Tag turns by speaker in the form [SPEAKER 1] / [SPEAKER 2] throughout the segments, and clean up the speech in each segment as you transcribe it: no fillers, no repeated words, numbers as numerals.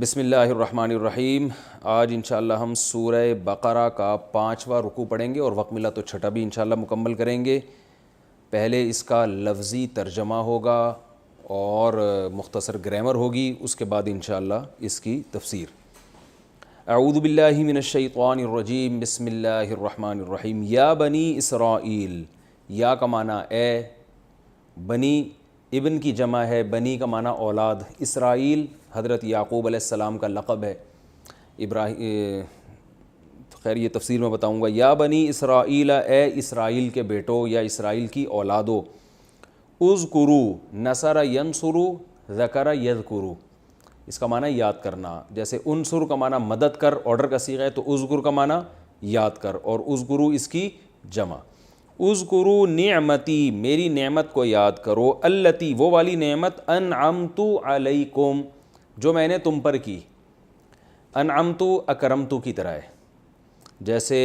[SPEAKER 1] بسم اللہ الرحمن الرحیم۔ آج انشاءاللہ ہم سورہ بقرہ کا 5واں رکوع پڑھیں گے اور وقت ملا تو چھٹا بھی انشاءاللہ مکمل کریں گے۔ پہلے اس کا لفظی ترجمہ ہوگا اور مختصر گرامر ہوگی، اس کے بعد انشاءاللہ اس کی تفسیر۔ اعوذ باللہ من الشیطان الرجیم، بسم اللہ الرحمن الرحیم۔ یا بنی اسرائیل، یا کا معنی اے، بنی ابن کی جمع ہے، بنی کا معنی اولاد، اسرائیل حضرت یعقوب علیہ السلام کا لقب ہے۔ خیر یہ تفسیر میں بتاؤں گا۔ یا بنی اسرائیل، اے اسرائیل کے بیٹو یا اسرائیل کی اولادو، اذکرو نصر ینصرو، ذکر یذکرو، اس کا معنی یاد کرنا۔ جیسے انصر کا معنی مدد کر، آرڈر کا صیغہ ہے، تو اذکر کا معنی یاد کر، اور اذکرو اس کی جمع۔ اذکرو نعمتی، میری نعمت کو یاد کرو، التی وہ والی نعمت، انعمت علیکم جو میں نے تم پر کی۔ انعمت اکرمت کی طرح ہے، جیسے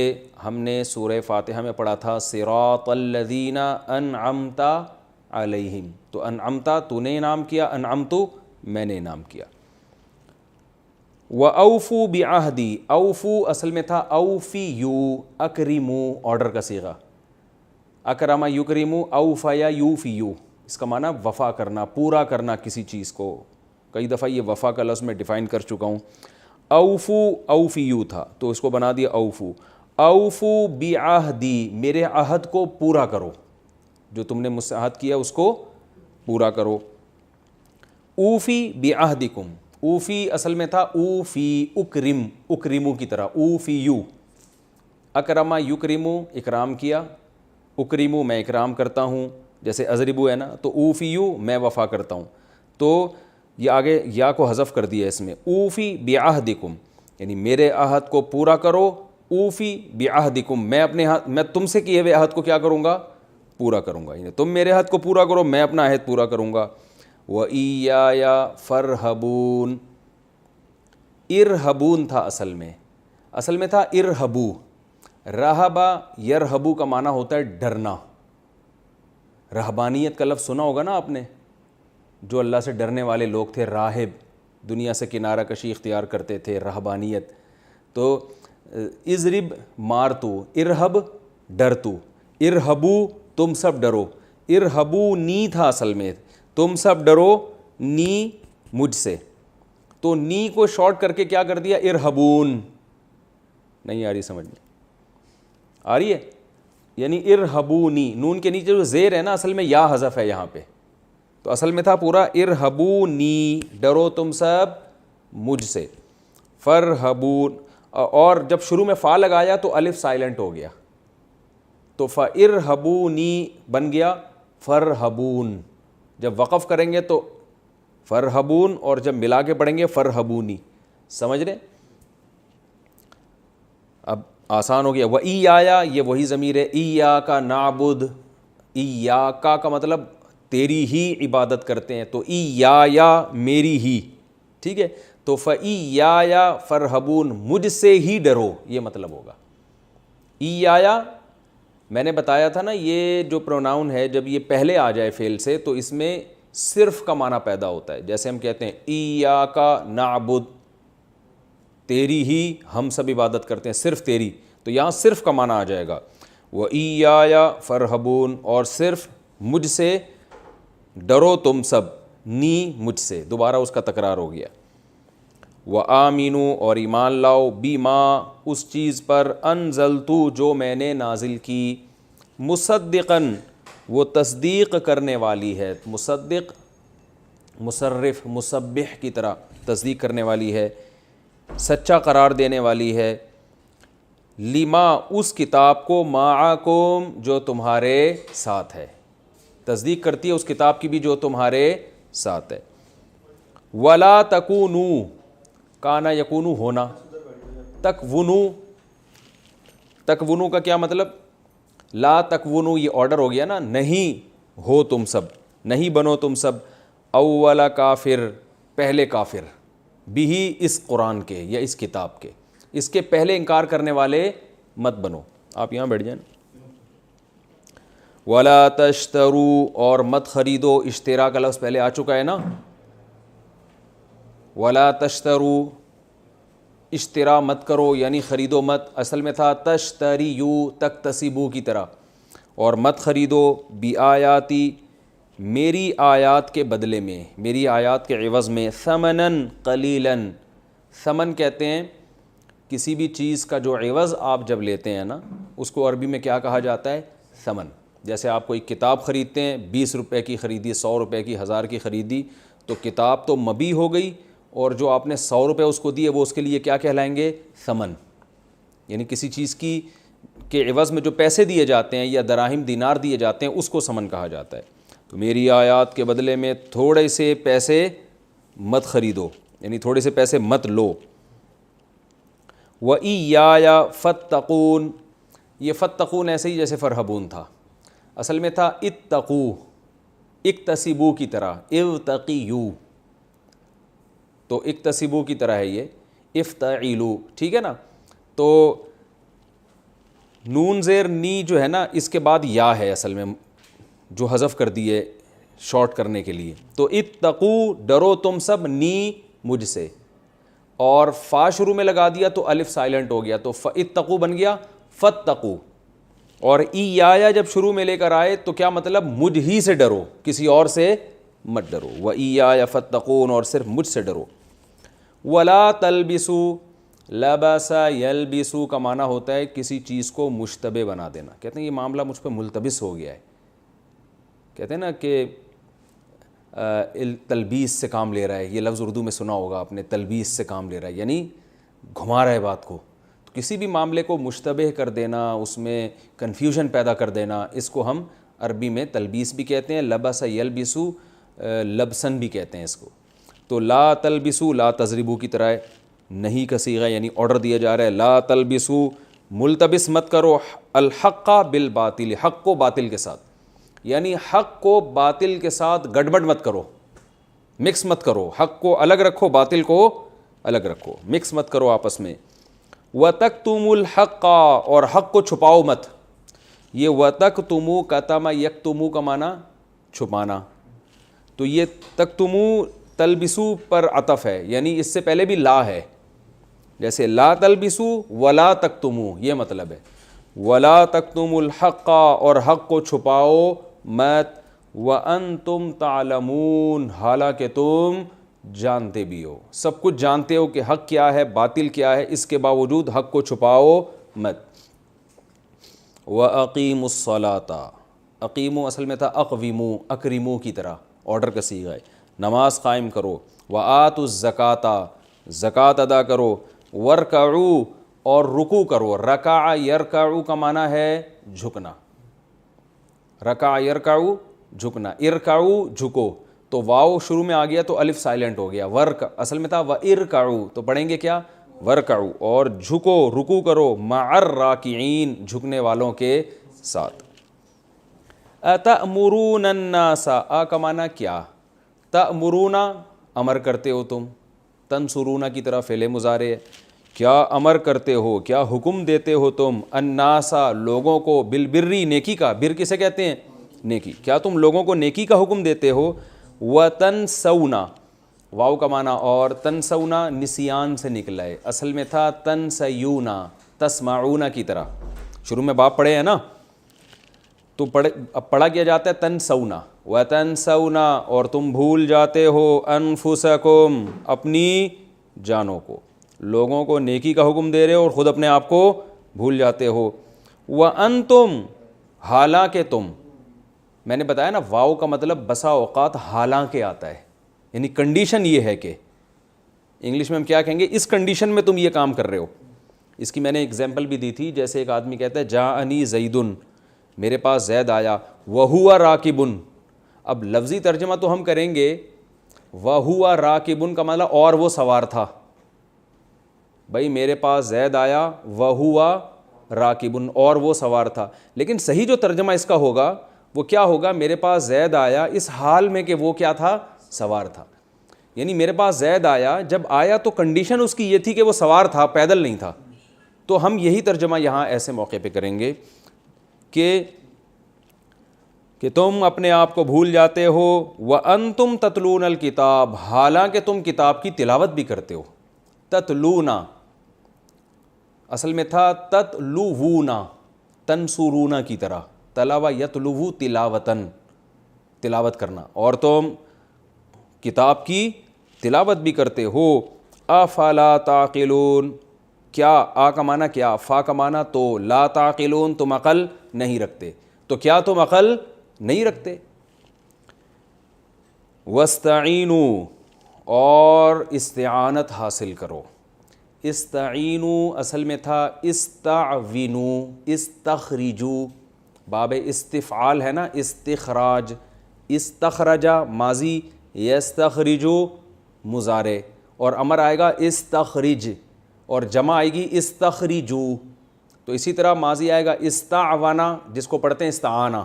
[SPEAKER 1] ہم نے سورہ فاتحہ میں پڑھا تھا صراط الذین انعمت علیہم، تو انعمت تو نے انعام کیا، انعمت میں نے انعام کیا۔ وَأَوْفُوا بِعَهْدِي، اوفو اصل میں تھا اوفیو، اکرمو آرڈر کا صیغہ، اکرم یکرمو، اوفیا یوفیو، اس کا معنی وفا کرنا، پورا کرنا کسی چیز کو۔ کئی دفعہ یہ وفا کا لفظ میں ڈیفائن کر چکا ہوں۔ اوفو اوفیو تھا تو اس کو بنا دیا اوفو۔ اوفو بعہدی، میرے عہد کو پورا کرو، جو تم نے مجھ سے عہد کیا اس کو پورا کرو۔ اوفی بعہدکم، اوفی اصل میں تھا اوفی، اکرم اکرمو کی طرح، اوفیو، اکرم یکرمو اکرام کیا، اکرمو میں اکرام کرتا ہوں، جیسے اضربو ہے نا، تو اوفیو میں وفا کرتا ہوں، تو یہ آگے یا کو حذف کر دیا اس میں۔ اوفی بعہدکم یعنی میرے عہد کو پورا کرو، اوفی بعہدکم میں تم سے کیے ہوئے عہد کو کیا کروں گا، پورا کروں گا، یعنی تم میرے عہد کو پورا کرو، میں اپنا عہد پورا کروں گا۔ وَإِيَّایَ فَارْہَبُونَ، ارہبون تھا اصل میں تھا ارہبو، رہبا یرہبو کا معنی ہوتا ہے ڈرنا۔ رہبانیت کا لفظ سنا ہوگا نا آپ نے، جو اللہ سے ڈرنے والے لوگ تھے، راہب، دنیا سے کنارہ کشی اختیار کرتے تھے، رہبانیت۔ تو اضرب مار تو، ارہب ڈر تو، ارہبو تم سب ڈرو، ارہبو نی تھا اصل میں، تم سب ڈرو نی مجھ سے، تو نی کو شارٹ کر کے کیا کر دیا، ارہبون۔ نہیں آ رہی سمجھ میں؟ آ رہی ہے؟ یعنی ارہبونی، نون کے نیچے جو زیر ہے نا اصل میں یا حذف ہے یہاں پہ، تو اصل میں تھا پورا ارہبونی، ڈرو تم سب مجھ سے۔ فرہبون، اور جب شروع میں فا لگایا تو الف سائلنٹ ہو گیا، تو فارہبونی بن گیا فرہبون۔ جب وقف کریں گے تو فرہبون، اور جب ملا کے پڑھیں گے فرہبونی۔ سمجھ رہے؟ اب آسان ہو گیا۔ وَإِيَّایَ، یہ وہی ضمیر ہے، إِيَّاكَ نَعْبُدُ، إِيَّاكَ کا مطلب تیری ہی عبادت کرتے ہیں، تو إِيَّايَ میری ہی، ٹھیک ہے، تو فَإِيَّایَ فَارْہَبُونَ مجھ سے ہی ڈرو، یہ مطلب ہوگا۔ إِيَّايَ میں نے بتایا تھا نا، یہ جو پروناؤن ہے جب یہ پہلے آ جائے فعل سے تو اس میں صرف کا معنی پیدا ہوتا ہے، جیسے ہم کہتے ہیں إِيَّاكَ نَعْبُدُ، تیری ہی ہم سب عبادت کرتے ہیں، صرف تیری، تو یہاں صرف کا معنی آ جائے گا۔ وَإِيَّایَ فَارْہَبُونَ، اور صرف مجھ سے ڈرو تم سب، نی مجھ سے، دوبارہ اس کا تکرار ہو گیا۔ وَآمِنُوا، اور ایمان لاؤ، بِمَا اس چیز پر، أَنزَلْتُ جو میں نے نازل کی، مصدقاً وہ تصدیق کرنے والی ہے، مصدق مصرف مسبح کی طرح تصدیق کرنے والی ہے، سچا قرار دینے والی ہے، لما اس کتاب کو، معکم جو تمہارے ساتھ ہے، تصدیق کرتی ہے اس کتاب کی بھی جو تمہارے ساتھ ہے۔ ولا تکونوا، کانا یکونو ہونا، تکونو، تکونو کا کیا مطلب، لا تکونو یہ آرڈر ہو گیا نا، نہیں ہو تم سب، نہیں بنو تم سب، اول کافر پہلے کافر، بھی اس قرآن کے یا اس کتاب کے، اس کے پہلے انکار کرنے والے مت بنو۔ آپ یہاں بیٹھ جائیں۔ ولا تشترو، اور مت خریدو، اشترا کا لفظ پہلے آ چکا ہے نا، ولا تشترو اشترا مت کرو یعنی خریدو مت، اصل میں تھا تشتریو تکتسبو کی طرح، اور مت خریدو بیآیاتی میری آیات کے بدلے میں، میری آیات کے عوض میں، ثمناً قلیلاً، ثمن کہتے ہیں کسی بھی چیز کا جو عوض آپ جب لیتے ہیں نا اس کو عربی میں کیا کہا جاتا ہے؟ ثمن۔ جیسے آپ کوئی کتاب خریدتے ہیں، 20 روپے کی خریدی، 100 روپے کی، 1000 کی خریدی، تو کتاب تو مبیع ہو گئی، اور جو آپ نے 100 روپے اس کو دیے وہ اس کے لیے کیا کہلائیں گے؟ ثمن۔ یعنی کسی چیز کی کے عوض میں جو پیسے دیے جاتے ہیں یا دراہم دینار دیے جاتے ہیں اس کو ثمن کہا جاتا ہے۔ تو میری آیات کے بدلے میں تھوڑے سے پیسے مت خریدو، یعنی تھوڑے سے پیسے مت لو۔ وَإِيَّایَ فَاتَّقُونَ، یہ فَاتَّقُونَ ایسے ہی جیسے فرحبون تھا، اصل میں تھا اتقو، اکتسبو کی طرح، ارتقیو، تو اکتسبو کی طرح ہے یہ، افتعلو، ٹھیک ہے نا؟ تو نون زیر نی جو ہے نا اس کے بعد یا ہے اصل میں، جو حذف کر دیے شارٹ کرنے کے لیے، تو اتقو ڈرو تم سب، نی مجھ سے، اور فا شروع میں لگا دیا تو الف سائلنٹ ہو گیا، تو اتقو بن گیا فتقو، اور ایایا جب شروع میں لے کر آئے تو کیا مطلب؟ مجھ ہی سے ڈرو، کسی اور سے مت ڈرو، وَإِيَّایَ فَاتَّقُونَ، اور صرف مجھ سے ڈرو۔ وَلَا تَلْبِسُوا، لَبَسَ يَلْبِسُ کا معنی ہوتا ہے کسی چیز کو مشتبہ بنا دینا، کہتے ہیں یہ معاملہ مجھ پہ ملتبس ہو گیا ہے، کہتے ہیں نا کہ تلبیس سے کام لے رہا ہے، یہ لفظ اردو میں سنا ہوگا آپ نے، تلبیس سے کام لے رہا ہے یعنی گھما رہا ہے بات کو، تو کسی بھی معاملے کو مشتبہ کر دینا، اس میں کنفیوژن پیدا کر دینا، اس کو ہم عربی میں تلبیس بھی کہتے ہیں، لبس یلبسو لبسن بھی کہتے ہیں اس کو۔ تو لا تلبسو لا تضربو کی طرح ہے، نہیں کا صیغہ یعنی آرڈر دیا جا رہا ہے، لا تلبسو ملتبس مت کرو الحق بالباطل، حق کو باطل کے ساتھ، یعنی حق کو باطل کے ساتھ گڑبڑ مت کرو، مکس مت کرو، حق کو الگ رکھو باطل کو الگ رکھو، مکس مت کرو آپس میں۔ وَتَكْتُمُوا الْحَقَّ، اور حق کو چھپاؤ مت، یہ وَتَكْتُمُوا کتم یکتمو کا معنی چھپانا، تو یہ تکتمو تلبسو پر عطف ہے، یعنی اس سے پہلے بھی لا ہے، جیسے لا تلبسو ولا تکتمو، یہ مطلب ہے ولا تکتموا الحق، اور حق کو چھپاؤ مت، وانتم تعلمون، حالانکہ تم جانتے بھی ہو، سب کچھ جانتے ہو کہ حق کیا ہے باطل کیا ہے، اس کے باوجود حق کو چھپاؤ مت۔ وَأَقِیمُوا الصَّلَاةَ، اقیمو اصل میں تھا اقویمو، اکرمو کی طرح، آرڈر کا صیغہ ہے، نماز قائم کرو، وَآتُوا الزَّکَاةَ، زکوٰۃ ادا کرو، وَارْکَعُوا، اور رکوع کرو، رکع یرکعو کا معنی ہے جھکنا، رکع یرکعو جھکنا، ارکعو جھکو، تو واو شروع میں آ گیا تو الف سائلنٹ ہو گیا، ورک اصل میں تھا وَإِرْکَعُوا، تو پڑھیں گے کیا؟ ورکعو، اور جھکو رکوع کرو، مع الراکعین، جھکنے والوں کے ساتھ۔ أَتَأْمُرُونَ النَّاسَ، آ کا معنی کیا؟ تأمرون امر کرتے ہو تم، تنصرون کی طرح فعل مضارع ہے، کیا امر کرتے ہو، کیا حکم دیتے ہو تم، الناس لوگوں کو، بالبری نیکی کا، بر کسے کہتے ہیں؟ نیکی، کیا تم لوگوں کو نیکی کا حکم دیتے ہو، وتنسون، واو کا معنی، اور تنسون نسیان سے نکلا ہے، اصل میں تھا تنسیون، تسمعون کی طرح، شروع میں باپ پڑھے ہیں نا، تو اب پڑھا کیا جاتا ہے تنسون، وتنسون، اور تم بھول جاتے ہو، انفسکم، اپنی جانوں کو، لوگوں کو نیکی کا حکم دے رہے ہو اور خود اپنے آپ کو بھول جاتے ہو، وانتم، حالانکہ تم، میں نے بتایا نا واو کا مطلب بسا اوقات حالانکہ آتا ہے، یعنی کنڈیشن یہ ہے کہ انگلش میں ہم کیا کہیں گے، اس کنڈیشن میں تم یہ کام کر رہے ہو۔ اس کی میں نے اگزامپل بھی دی تھی، جیسے ایک آدمی کہتا ہے جاءنی زیدن، میرے پاس زید آیا، وہو راکبن، اب لفظی ترجمہ تو ہم کریں گے وہو راکبن کا مطلب اور وہ سوار تھا، بھائی میرے پاس زید آیا وہو راکبن، اور وہ سوار تھا، لیکن صحیح جو ترجمہ اس کا ہوگا وہ کیا ہوگا، میرے پاس زید آیا اس حال میں کہ وہ کیا تھا، سوار تھا، یعنی میرے پاس زید آیا، جب آیا تو کنڈیشن اس کی یہ تھی کہ وہ سوار تھا، پیدل نہیں تھا، تو ہم یہی ترجمہ یہاں ایسے موقع پہ کریں گے کہ کہ تم اپنے آپ کو بھول جاتے ہو، وَأَنْتُمْ تَتْلُونَ الْكِتَابَ، حالانکہ تم کتاب کی تلاوت بھی کرتے ہو. تتلونا اصل میں تھا تتلوونا، تنصرونا کی طرح، تلاوہ یتلوو تلاوتن، تلاوت کرنا، اور تم کتاب کی تلاوت بھی کرتے ہو. افلا تعقلون، کیا، آ کا معنی کیا، فا کا معنی تو، لا تعقلون تم عقل نہیں رکھتے، تو کیا تم عقل نہیں رکھتے. واستعینوا، اور استعانت حاصل کرو. استعینوا اصل میں تھا استعوینوا، استخرجوا، باب استفعال ہے نا، استخراج، استخرجا ماضی، یستخرجو مضارع، اور امر آئے گا استخرج، اور جمع آئے گی استخرجو. تو اسی طرح ماضی آئے گا استعونا، جس کو پڑھتے ہیں استعانہ،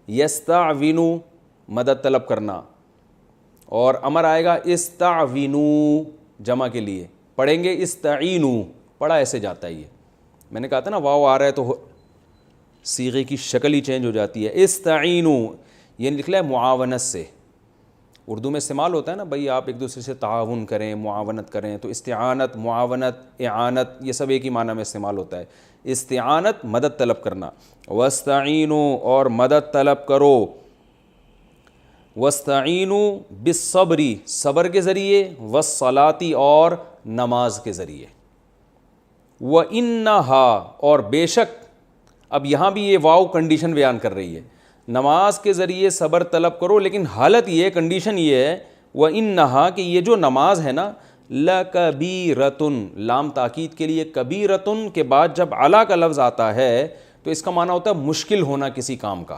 [SPEAKER 1] یستعوینو مدد طلب کرنا، اور امر آئے گا استعوینو جمع کے لیے. پڑھیں گے استعینو، پڑھا ایسے جاتا ہے. یہ میں نے کہا تھا نا واو آ رہا ہے تو صیغے کی شکل ہی چینج ہو جاتی ہے. استعینو یہ نکلا ہے معاونت سے، اردو میں استعمال ہوتا ہے نا بھائی آپ ایک دوسرے سے تعاون کریں، معاونت کریں، تو استعانت، معاونت، اعانت یہ سب ایک ہی معنی میں استعمال ہوتا ہے. استعانت مدد طلب کرنا. واستعینوا، اور مدد طلب کرو. واستعینوا بالصبر، صبر کے ذریعے، والصلاۃ، اور نماز کے ذریعے. وَإِنَّهَا، اور بے شک، اب یہاں بھی یہ واو کنڈیشن بیان کر رہی ہے، نماز کے ذریعے صبر طلب کرو، لیکن حالت یہ، کنڈیشن یہ ہے، وَإِنَّهَا کہ یہ جو نماز ہے نا، لَكَبِيرَةٌ، لام تاکید کے لیے، کبیرتن کے بعد جب علی کا لفظ آتا ہے تو اس کا معنی ہوتا ہے مشکل ہونا کسی کام کا.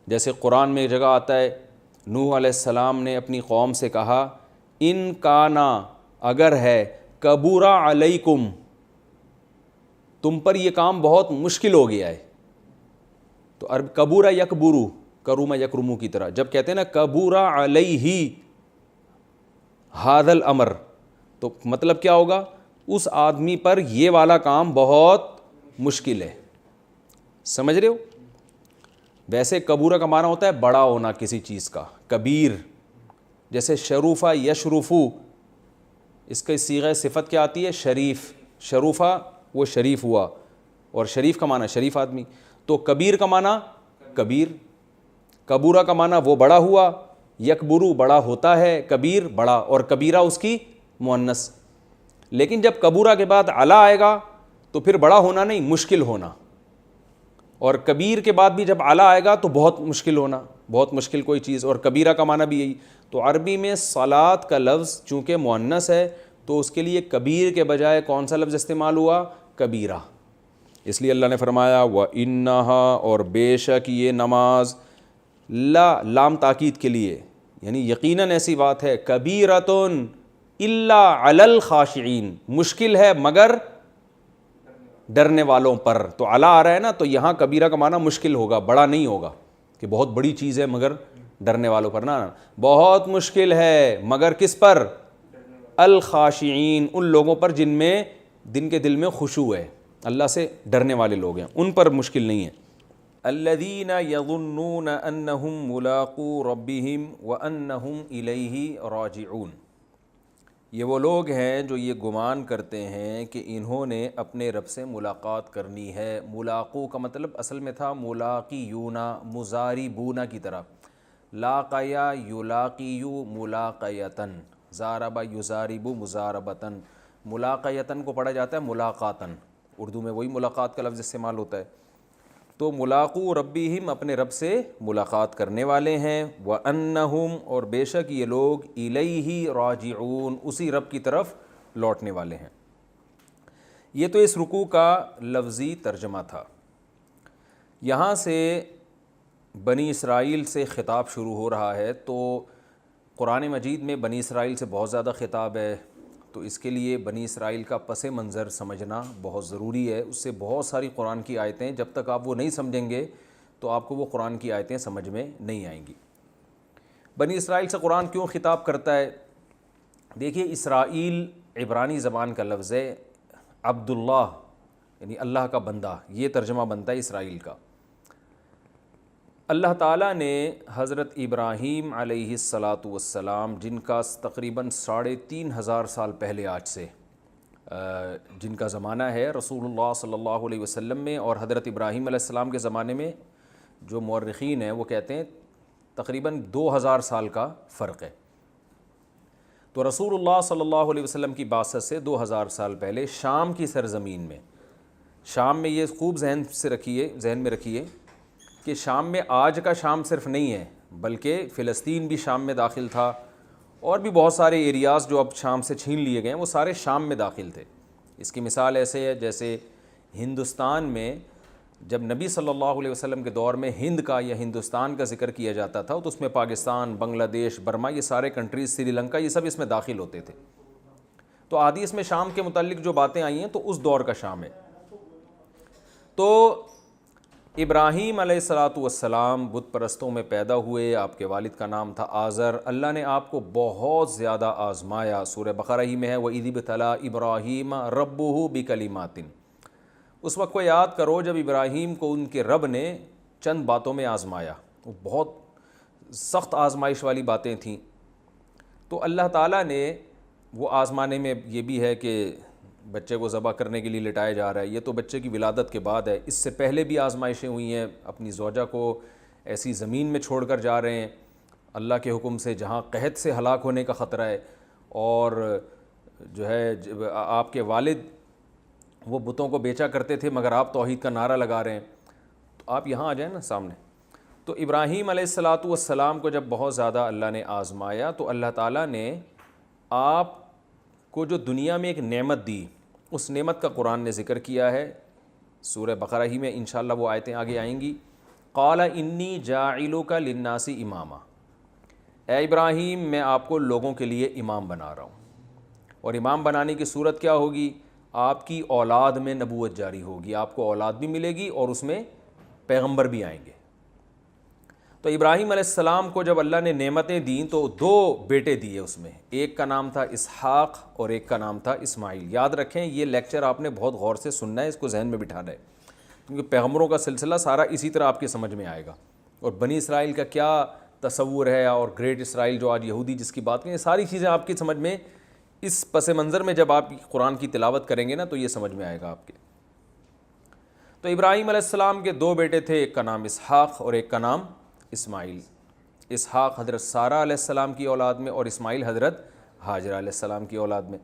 [SPEAKER 1] جیسے قرآن میں ایک جگہ آتا ہے، نوح علیہ السلام نے اپنی قوم سے کہا، ان کانا، اگر ہے، کبورا علیکم، تم پر یہ کام بہت مشکل ہو گیا ہے. تو عرب کبورا یکبرو، کروما یکرمو کی طرح، جب کہتے ہیں نا کبورا علیہ ھذا الامر، تو مطلب کیا ہوگا، اس آدمی پر یہ والا کام بہت مشکل ہے. سمجھ رہے ہو؟ ویسے کبورہ کا معنی ہوتا ہے بڑا ہونا کسی چیز کا، کبیر. جیسے شروفہ یشرفو، اس کا صیغہ صفت کیا آتی ہے، شریف. شروفہ وہ شریف ہوا، اور شریف کا معنی شریف آدمی. تو کبیر کا معنی کبیر، کبورہ کا معنی وہ بڑا ہوا، یکبرو بڑا ہوتا ہے، کبیر بڑا، اور کبیرہ اس کی مؤنث. لیکن جب کبورہ کے بعد علی آئے گا تو پھر بڑا ہونا نہیں، مشکل ہونا. اور کبیر کے بعد بھی جب علی آئے گا تو بہت مشکل ہونا، بہت مشکل کوئی چیز. اور کبیرہ کا معنی بھی یہی. تو عربی میں صلاۃ کا لفظ چونکہ مؤنث ہے تو اس کے لیے کبیر کے بجائے کون سا لفظ استعمال ہوا، کبیرہ. اس لیے اللہ نے فرمایا وَإِنَّهَا، اور بے شک یہ نماز، لا لام تاکید کے لیے، یعنی یقیناً ایسی بات ہے، کبیرۃن الا علی الخاشعین، مشکل ہے مگر ڈرنے والوں پر. تو علی آ رہا ہے نا، تو یہاں کبیرہ کا معنی مشکل ہوگا، بڑا نہیں ہوگا کہ بہت بڑی چیز ہے مگر ڈرنے والوں پر، نا بہت مشکل ہے مگر کس پر، الخاشعین، ان لوگوں پر جن میں، جن کے دل میں خشوع ہے، اللہ سے ڈرنے والے لوگ ہیں، ان پر مشکل نہیں ہے. الذین یظنون انہم ملاقو ربہم وانہم الیہ راجعون، یہ وہ لوگ ہیں جو یہ گمان کرتے ہیں کہ انہوں نے اپنے رب سے ملاقات کرنی ہے. ملاقو کا مطلب اصل میں تھا ملاقیونا، مزاربونا کی طرح، لاقیا یلاقیو ملاقیتن، زاربا یزاربو مزاربتن. ملاقیتن کو پڑھا جاتا ہے ملاقاتن، اردو میں وہی ملاقات کا لفظ استعمال ہوتا ہے. تو ملاقو ربہم، اپنے رب سے ملاقات کرنے والے ہیں. وَأَنَّهُمْ، اور بے شک یہ لوگ، الیہ راجعون، اسی رب کی طرف لوٹنے والے ہیں. یہ تو اس رکوع کا لفظی ترجمہ تھا. یہاں سے بنی اسرائیل سے خطاب شروع ہو رہا ہے. تو قرآن مجید میں بنی اسرائیل سے بہت زیادہ خطاب ہے، تو اس کے لیے بنی اسرائیل کا پس منظر سمجھنا بہت ضروری ہے. اس سے بہت ساری قرآن کی آیتیں، جب تک آپ وہ نہیں سمجھیں گے تو آپ کو وہ قرآن کی آیتیں سمجھ میں نہیں آئیں گی. بنی اسرائیل سے قرآن کیوں خطاب کرتا ہے؟ دیکھیے، اسرائیل عبرانی زبان کا لفظ ہے، عبداللہ یعنی اللہ کا بندہ، یہ ترجمہ بنتا ہے اسرائیل کا. اللہ تعالیٰ نے حضرت ابراہیم علیہ الصلاۃ والسلام، جن کا تقریباً 3500 سال پہلے آج سے جن کا زمانہ ہے رسول اللہ صلی اللہ علیہ وسلم میں، اور حضرت ابراہیم علیہ السلام کے زمانے میں جو مورخین ہیں وہ کہتے ہیں تقریباً 2000 سال کا فرق ہے۔ تو رسول اللہ صلی اللہ علیہ وسلم کی بعثت سے 2000 سال پہلے شام کی سرزمین میں، شام میں یہ خوب ذہن میں رکھیے کہ شام میں آج کا شام صرف نہیں ہے، بلکہ فلسطین بھی شام میں داخل تھا، اور بھی بہت سارے ایریاز جو اب شام سے چھین لیے گئے ہیں وہ سارے شام میں داخل تھے۔ اس کی مثال ایسے ہے جیسے ہندوستان میں جب نبی صلی اللہ علیہ وسلم کے دور میں ہند کا یا ہندوستان کا ذکر کیا جاتا تھا تو اس میں پاکستان، بنگلہ دیش، برما، یہ سارے کنٹریز، سری لنکا، یہ سب اس میں داخل ہوتے تھے۔ تو حدیث میں شام کے متعلق جو باتیں آئی ہیں تو اس دور کا شام ہے۔ تو ابراہیم علیہ الصلاۃ والسلام بت پرستوں میں پیدا ہوئے، آپ کے والد کا نام تھا آزر۔ اللہ نے آپ کو بہت زیادہ آزمایا، سورہ بقرہ ہی میں ہے وَإِذِ ابْتَلَىٰ إِبْرَاهِيمَ رَبُّهُ بِكَلِمَاتٍ۔ اس وقت کو یاد کرو جب ابراہیم کو ان کے رب نے چند باتوں میں آزمایا، وہ بہت سخت آزمائش والی باتیں تھیں۔ تو اللہ تعالیٰ نے وہ آزمانے میں یہ بھی ہے کہ بچے کو ذبح کرنے کے لیے لٹایا جا رہا ہے، یہ تو بچے کی ولادت کے بعد ہے، اس سے پہلے بھی آزمائشیں ہوئی ہیں، اپنی زوجہ کو ایسی زمین میں چھوڑ کر جا رہے ہیں اللہ کے حکم سے جہاں قحط سے ہلاک ہونے کا خطرہ ہے، اور جو ہے آپ کے والد وہ بتوں کو بیچا کرتے تھے مگر آپ توحید کا نعرہ لگا رہے ہیں، تو آپ یہاں آ جائیں نا سامنے۔ تو ابراہیم علیہ الصلاۃ والسلام کو جب بہت زیادہ اللہ نے آزمایا تو اللہ تعالیٰ نے آپ کو جو دنیا میں ایک نعمت دی، اس نعمت کا قرآن نے ذکر کیا ہے، سورہ بقرہ ہی میں انشاءاللہ وہ آیتیں آگے آئیں گی۔ قال انی جاعلک للناس اماما، اے ابراہیم میں آپ کو لوگوں کے لیے امام بنا رہا ہوں، اور امام بنانے کی صورت کیا ہوگی؟ آپ کی اولاد میں نبوت جاری ہوگی، آپ کو اولاد بھی ملے گی اور اس میں پیغمبر بھی آئیں گے۔ تو ابراہیم علیہ السلام کو جب اللہ نے نعمتیں دیں تو 2 بیٹے دیے، اس میں ایک کا نام تھا اسحاق اور ایک کا نام تھا اسماعیل۔ یاد رکھیں یہ لیکچر آپ نے بہت غور سے سننا ہے، اس کو ذہن میں بٹھانا ہے، کیونکہ پیغمبروں کا سلسلہ سارا اسی طرح آپ کی سمجھ میں آئے گا، اور بنی اسرائیل کا کیا تصور ہے، اور گریٹ اسرائیل جو آج یہودی جس کی بات کریں، یہ ساری چیزیں آپ کی سمجھ میں اس پس منظر میں جب آپ قرآن کی تلاوت کریں گے نا تو یہ سمجھ میں آئے گا آپ کے۔ تو ابراہیم علیہ السلام کے 2 بیٹے تھے، ایک کا نام اسحاق اور ایک کا نام اسماعیل۔ اسحاق حضرت سارہ علیہ السلام کی اولاد میں، اور اسماعیل حضرت ہاجرہ علیہ السلام کی اولاد میں۔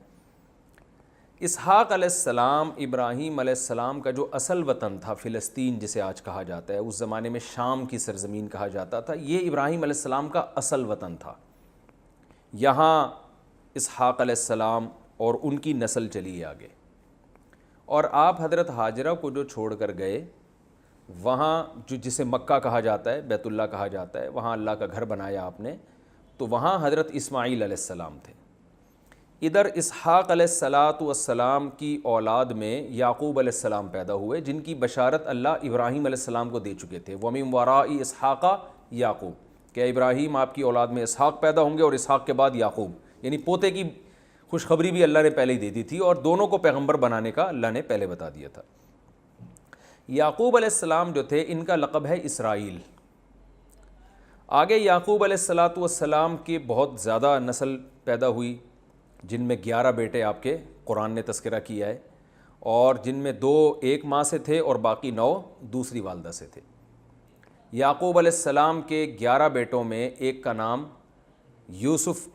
[SPEAKER 1] اسحاق علیہ السلام ابراہیم علیہ السلام کا جو اصل وطن تھا فلسطین جسے آج کہا جاتا ہے، اس زمانے میں شام کی سرزمین کہا جاتا تھا، یہ ابراہیم علیہ السلام کا اصل وطن تھا۔ یہاں اسحاق علیہ السلام اور ان کی نسل چلی آگے، اور آپ حضرت ہاجرہ کو جو چھوڑ کر گئے وہاں جو جسے مکہ کہا جاتا ہے، بیت اللہ کہا جاتا ہے، وہاں اللہ کا گھر بنایا آپ نے، تو وہاں حضرت اسماعیل علیہ السلام تھے۔ ادھر اسحاق علیہ الصلاۃ والسلام کی اولاد میں یعقوب علیہ السلام پیدا ہوئے، جن کی بشارت اللہ ابراہیم علیہ السلام کو دے چکے تھے، وَمِن وَرَاءِ اسحاق یعقوب، کہ ابراہیم آپ کی اولاد میں اسحاق پیدا ہوں گے اور اسحاق کے بعد یعقوب، یعنی پوتے کی خوشخبری بھی اللہ نے پہلے ہی دے دی تھی، اور دونوں کو پیغمبر بنانے کا اللہ نے پہلے بتا دیا تھا۔ یعقوب علیہ السلام جو تھے ان کا لقب ہے اسرائیل۔ آگے یعقوب علیہ الصلاۃ والسلام کی بہت زیادہ نسل پیدا ہوئی، جن میں 11 بیٹے آپ کے قرآن نے تذکرہ کیا ہے، اور جن میں 2 ایک ماں سے تھے اور باقی 9 دوسری والدہ سے تھے۔ یعقوب علیہ السلام کے 11 بیٹوں میں ایک کا نام یوسف،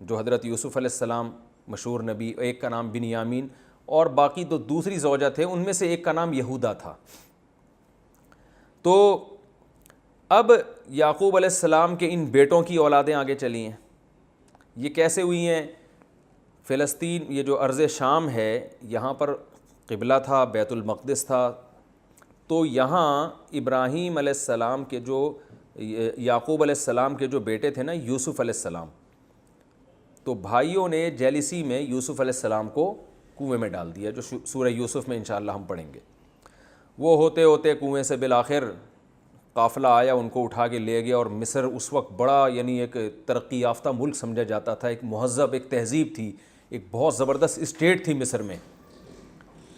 [SPEAKER 1] جو حضرت یوسف علیہ السلام مشہور نبی، ایک کا نام بنیامین، اور باقی 2 دوسری زوجہ تھے، ان میں سے ایک کا نام یہودا تھا۔ تو اب یعقوب علیہ السلام کے ان بیٹوں کی اولادیں آگے چلی ہیں۔ یہ کیسے ہوئی ہیں؟ فلسطین، یہ جو ارض شام ہے، یہاں پر قبلہ تھا، بیت المقدس تھا، تو یہاں ابراہیم علیہ السلام کے جو یعقوب علیہ السلام کے جو بیٹے تھے نا یوسف علیہ السلام، تو بھائیوں نے جیلسی میں یوسف علیہ السلام کو کنویں میں ڈال دیا، جو سورہ یوسف میں انشاءاللہ ہم پڑھیں گے۔ وہ ہوتے ہوتے کنویں سے بالآخر قافلہ آیا، ان کو اٹھا کے لے گیا، اور مصر اس وقت بڑا یعنی ایک ترقی یافتہ ملک سمجھا جاتا تھا، ایک مہذب، ایک تہذیب تھی، ایک بہت زبردست اسٹیٹ تھی مصر میں۔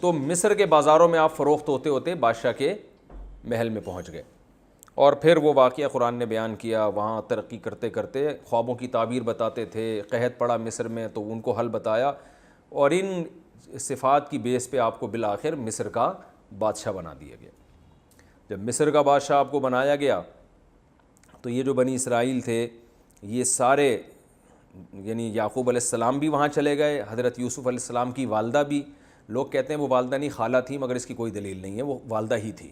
[SPEAKER 1] تو مصر کے بازاروں میں آپ فروخت ہوتے ہوتے بادشاہ کے محل میں پہنچ گئے، اور پھر وہ واقعہ قرآن نے بیان کیا، وہاں ترقی کرتے کرتے خوابوں کی تعبیر بتاتے تھے، قحط پڑا مصر میں تو ان کو حل بتایا، اور ان صفات کی بیس پہ آپ کو بالآخر مصر کا بادشاہ بنا دیا گیا۔ جب مصر کا بادشاہ آپ کو بنایا گیا تو یہ جو بنی اسرائیل تھے یہ سارے، یعنی یعقوب علیہ السلام بھی وہاں چلے گئے، حضرت یوسف علیہ السلام کی والدہ بھی، لوگ کہتے ہیں وہ والدہ نہیں خالہ تھی، مگر اس کی کوئی دلیل نہیں ہے، وہ والدہ ہی تھی۔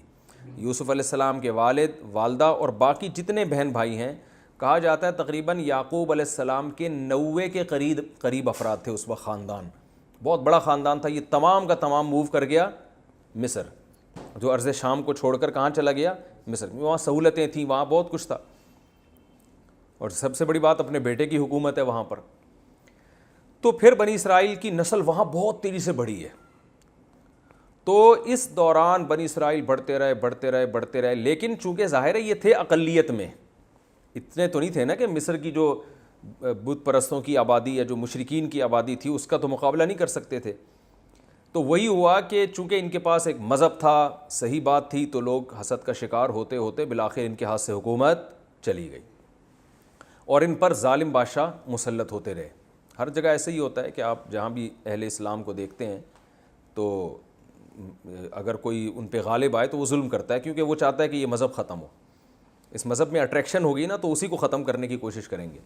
[SPEAKER 1] یوسف علیہ السلام کے والد، والدہ اور باقی جتنے بہن بھائی ہیں، کہا جاتا ہے تقریباً یعقوب علیہ السلام کے 90 کے قریب افراد تھے اس وقت، خاندان بہت بڑا خاندان تھا۔ یہ تمام کا تمام موو کر گیا مصر، جو ارض شام کو چھوڑ کر کہاں چلا گیا؟ مصر۔ وہاں سہولتیں تھیں، وہاں بہت کچھ تھا، اور سب سے بڑی بات اپنے بیٹے کی حکومت ہے وہاں پر۔ تو پھر بنی اسرائیل کی نسل وہاں بہت تیزی سے بڑھی ہے۔ تو اس دوران بنی اسرائیل بڑھتے رہے، لیکن چونکہ ظاہر ہے یہ تھے اقلیت میں، اتنے تو نہیں تھے نا کہ مصر کی جو بت پرستوں کی آبادی یا جو مشرکین کی آبادی تھی اس کا تو مقابلہ نہیں کر سکتے تھے۔ تو وہی ہوا کہ چونکہ ان کے پاس ایک مذہب تھا، صحیح بات تھی، تو لوگ حسد کا شکار ہوتے ہوتے بالآخر ان کے ہاتھ سے حکومت چلی گئی، اور ان پر ظالم بادشاہ مسلط ہوتے رہے۔ ہر جگہ ایسے ہی ہوتا ہے کہ آپ جہاں بھی اہل اسلام کو دیکھتے ہیں تو اگر کوئی ان پہ غالب آئے تو وہ ظلم کرتا ہے، کیونکہ وہ چاہتا ہے کہ یہ مذہب ختم ہو، اس مذہب میں اٹریکشن ہوگی نا تو اسی کو ختم کرنے کی کوشش کریں گے۔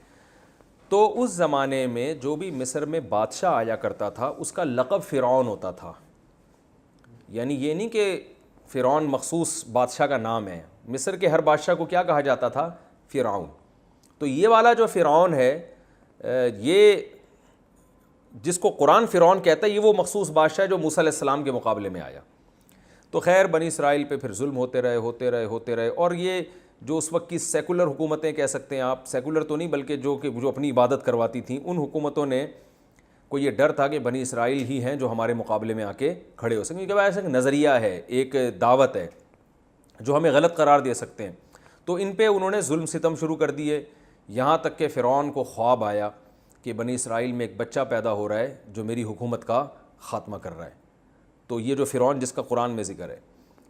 [SPEAKER 1] تو اس زمانے میں جو بھی مصر میں بادشاہ آیا کرتا تھا اس کا لقب فرعون ہوتا تھا، یعنی یہ نہیں کہ فرعون مخصوص بادشاہ کا نام ہے، مصر کے ہر بادشاہ کو کیا کہا جاتا تھا؟ فرعون۔ تو یہ والا جو فرعون ہے، یہ جس کو قرآن فرعون کہتا ہے، یہ وہ مخصوص بادشاہ جو موسیٰ علیہ السلام کے مقابلے میں آیا۔ تو خیر بنی اسرائیل پہ پھر ظلم ہوتے رہے، اور یہ جو اس وقت کی سیکولر حکومتیں کہہ سکتے ہیں آپ، سیکولر تو نہیں بلکہ جو اپنی عبادت کرواتی تھیں، ان حکومتوں نے کو یہ ڈر تھا کہ بنی اسرائیل ہی ہیں جو ہمارے مقابلے میں آ کے کھڑے ہو سکیں، کیونکہ ایسا ایک نظریہ ہے، ایک دعوت ہے جو ہمیں غلط قرار دے سکتے ہیں۔ تو ان پہ انہوں نے ظلم ستم شروع کر دیے، یہاں تک کہ فرعون کو خواب آیا کہ بنی اسرائیل میں ایک بچہ پیدا ہو رہا ہے جو میری حکومت کا خاتمہ کر رہا ہے۔ تو یہ جو فرعون جس کا قرآن میں ذکر ہے،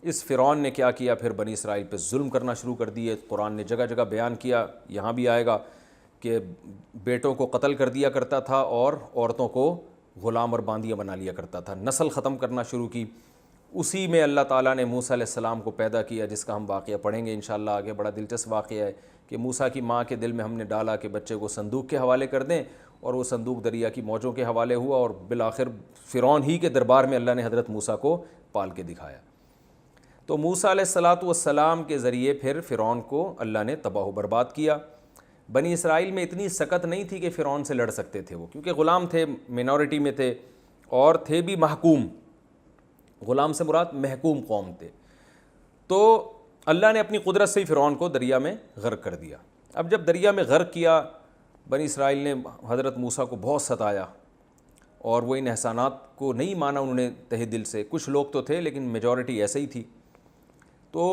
[SPEAKER 1] اس فرعون نے کیا کیا؟ پھر بنی اسرائیل پہ ظلم کرنا شروع کر دیے۔ قرآن نے جگہ جگہ بیان کیا، یہاں بھی آئے گا کہ بیٹوں کو قتل کر دیا کرتا تھا اور عورتوں کو غلام اور باندیاں بنا لیا کرتا تھا، نسل ختم کرنا شروع کی۔ اسی میں اللہ تعالیٰ نے موسیٰ علیہ السلام کو پیدا کیا، جس کا ہم واقعہ پڑھیں گے انشاءاللہ آگے، بڑا دلچسپ واقعہ ہے کہ موسیٰ کی ماں کے دل میں ہم نے ڈالا کہ بچے کو صندوق کے حوالے کر دیں، اور وہ صندوق دریا کی موجوں کے حوالے ہوا، اور بالآخر فرعون ہی کے دربار میں اللہ نے حضرت موسیٰ کو پال کے دکھایا۔ تو موسیٰ علیہ السلام کے ذریعے پھر فرعون کو اللہ نے تباہ و برباد کیا۔ بنی اسرائیل میں اتنی سکت نہیں تھی کہ فرعون سے لڑ سکتے تھے وہ، کیونکہ غلام تھے، مینورٹی میں تھے، اور تھے بھی محکوم، غلام سے مراد محکوم قوم تھے۔ تو اللہ نے اپنی قدرت سے ہی فرعون کو دریا میں غرق کر دیا۔ اب جب دریا میں غرق کیا، بنی اسرائیل نے حضرت موسیٰ کو بہت ستایا، اور وہ ان احسانات کو نہیں مانا انہوں نے تہ دل سے، کچھ لوگ تو تھے لیکن میجورٹی ایسے ہی تھی۔ تو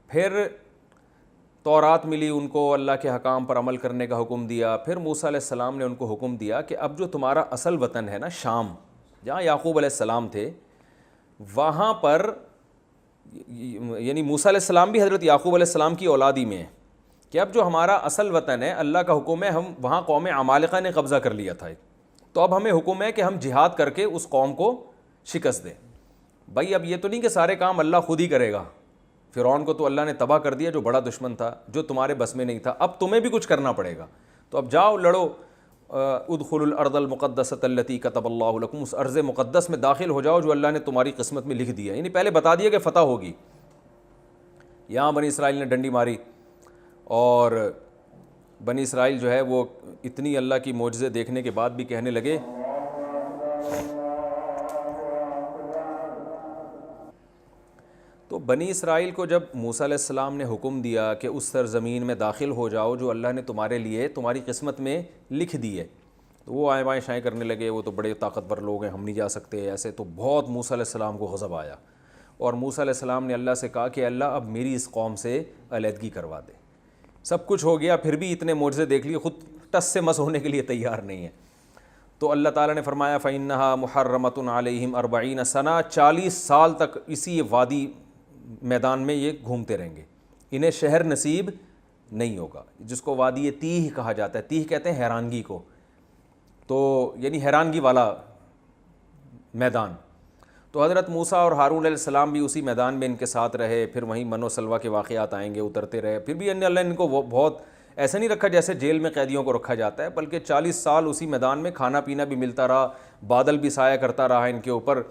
[SPEAKER 1] پھر تورات ملی ان کو، اللہ کے حکام پر عمل کرنے کا حکم دیا۔ پھر موسیٰ علیہ السلام نے ان کو حکم دیا کہ اب جو تمہارا اصل وطن ہے نا شام، جہاں یعقوب علیہ السلام تھے، وہاں پر، یعنی موسیٰ علیہ السلام بھی حضرت یعقوب علیہ السلام کی اولادی میں ہیں، کہ اب جو ہمارا اصل وطن ہے، اللہ کا حکم ہے، ہم وہاں قوم عمالقہ نے قبضہ کر لیا تھا، تو اب ہمیں حکم ہے کہ ہم جہاد کر کے اس قوم کو شکست دیں۔ بھائی اب یہ تو نہیں کہ سارے کام اللہ خود ہی کرے گا، فرعون کو تو اللہ نے تباہ کر دیا جو بڑا دشمن تھا، جو تمہارے بس میں نہیں تھا، اب تمہیں بھی کچھ کرنا پڑے گا، تو اب جاؤ لڑو، ادخلوا الارض المقدسۃ التی کتب اللہ لکم، اس ارض مقدس میں داخل ہو جاؤ جو اللہ نے تمہاری قسمت میں لکھ دیا، یعنی پہلے بتا دیا کہ فتح ہوگی۔ یہاں بنی اسرائیل نے ڈنڈی ماری، اور بنی اسرائیل جو ہے وہ اتنی اللہ کی معجزے دیکھنے کے بعد بھی کہنے لگے تو بنی اسرائیل کو جب موسیٰ علیہ السلام نے حکم دیا کہ اس سرزمین میں داخل ہو جاؤ جو اللہ نے تمہارے لیے تمہاری قسمت میں لکھ دی ہے، تو وہ آئیں بائیں شائیں کرنے لگے، وہ تو بڑے طاقتور لوگ ہیں، ہم نہیں جا سکتے ایسے، تو بہت موسیٰ علیہ السلام کو غضب آیا، اور موسیٰ علیہ السلام نے اللہ سے کہا کہ اللہ اب میری اس قوم سے علیحدگی کروا دے۔ سب کچھ ہو گیا، پھر بھی اتنے معجزے دیکھ لیے، خود ٹس سے مس ہونے کے لیے تیار نہیں ہے۔ تو اللہ تعالیٰ نے فرمایا فَإِنَّهَا مُحَرَّمَةٌ عَلَيْهِمْ 40 سنہ، 40 سال تک اسی وادی میدان میں یہ گھومتے رہیں گے، انہیں شہر نصیب نہیں ہوگا، جس کو وادی تیہ کہا جاتا ہے۔ تیہ کہتے ہیں حیرانگی کو، تو یعنی حیرانگی والا میدان۔ تو حضرت موسیٰ اور ہارون علیہ السلام بھی اسی میدان میں ان کے ساتھ رہے، پھر وہیں من و سلوہ کے واقعات آئیں گے، اترتے رہے، پھر بھی اللہ نے ان کو بہت ایسے نہیں رکھا جیسے جیل میں قیدیوں کو رکھا جاتا ہے، بلکہ 40 سال اسی میدان میں کھانا پینا بھی ملتا رہا، بادل بھی سایہ کرتا رہا ان کے اوپر۔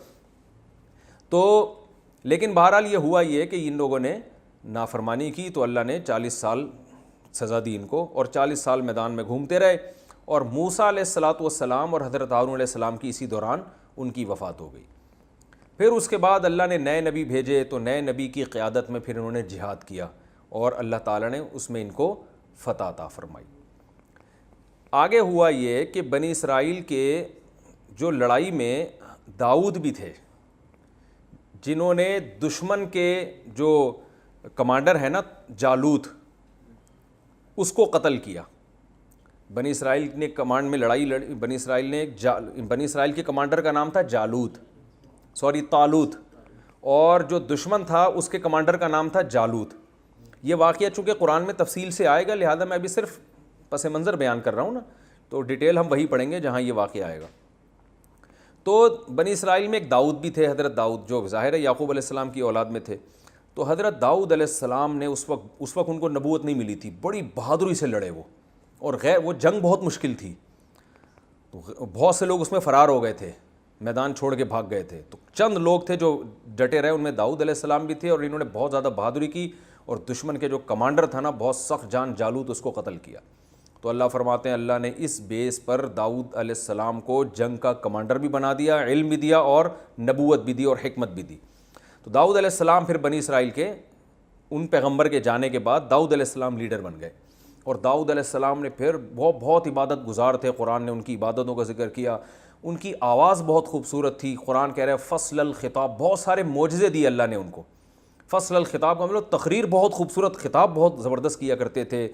[SPEAKER 1] تو لیکن بہرحال یہ ہوا یہ کہ ان لوگوں نے نافرمانی کی تو اللہ نے 40 سال سزا دی ان کو، اور 40 سال میدان میں گھومتے رہے، اور موسیٰ علیہ السلام اور حضرت ہارون علیہ السلام کی اسی دوران ان کی وفات ہو گئی۔ پھر اس کے بعد اللہ نے نئے نبی بھیجے، تو نئے نبی کی قیادت میں پھر انہوں نے جہاد کیا، اور اللہ تعالیٰ نے اس میں ان کو فتح عطا فرمائی۔ آگے ہوا یہ کہ بنی اسرائیل کے جو لڑائی میں داؤد بھی تھے، جنہوں نے دشمن کے جو کمانڈر ہے نا جالوت، اس کو قتل کیا۔ بنی اسرائیل نے کمانڈ میں لڑائی لڑی، بنی اسرائیل کے کمانڈر کا نام تھا طالوت، اور جو دشمن تھا اس کے کمانڈر کا نام تھا جالوت۔ یہ واقعہ چونکہ قرآن میں تفصیل سے آئے گا، لہذا میں ابھی صرف پس منظر بیان کر رہا ہوں نا، تو ڈیٹیل ہم وہی پڑھیں گے جہاں یہ واقعہ آئے گا۔ تو بنی اسرائیل میں ایک داؤد بھی تھے، حضرت داؤد، جو ظاہر ہے یعقوب علیہ السلام کی اولاد میں تھے۔ تو حضرت داؤد علیہ السلام نے اس وقت ان کو نبوت نہیں ملی تھی، بڑی بہادری سے لڑے وہ، اور وہ جنگ بہت مشکل تھی، تو بہت سے لوگ اس میں فرار ہو گئے تھے، میدان چھوڑ کے بھاگ گئے تھے، تو چند لوگ تھے جو ڈٹے رہے، ان میں داؤد علیہ السلام بھی تھے، اور انہوں نے بہت زیادہ بہادری کی، اور دشمن کے جو کمانڈر تھا نا بہت سخت جان جالوت، اس کو قتل کیا۔ تو اللہ فرماتے ہیں اللہ نے اس بیس پر داؤد علیہ السلام کو جنگ کا کمانڈر بھی بنا دیا، علم بھی دیا، اور نبوت بھی دی، اور حکمت بھی دی۔ تو داؤد علیہ السلام پھر بنی اسرائیل کے ان پیغمبر کے جانے کے بعد داؤد علیہ السلام لیڈر بن گئے، اور داؤد علیہ السلام نے پھر بہت عبادت گزار تھے، قرآن نے ان کی عبادتوں کا ذکر کیا، ان کی آواز بہت خوبصورت تھی، قرآن کہہ رہے ہیں فصل الخطاب، بہت سارے معجزے دیے اللہ نے ان کو۔ فصل الخطاب کا مطلب تقریر بہت خوبصورت، خطاب بہت زبردست کیا کرتے تھے،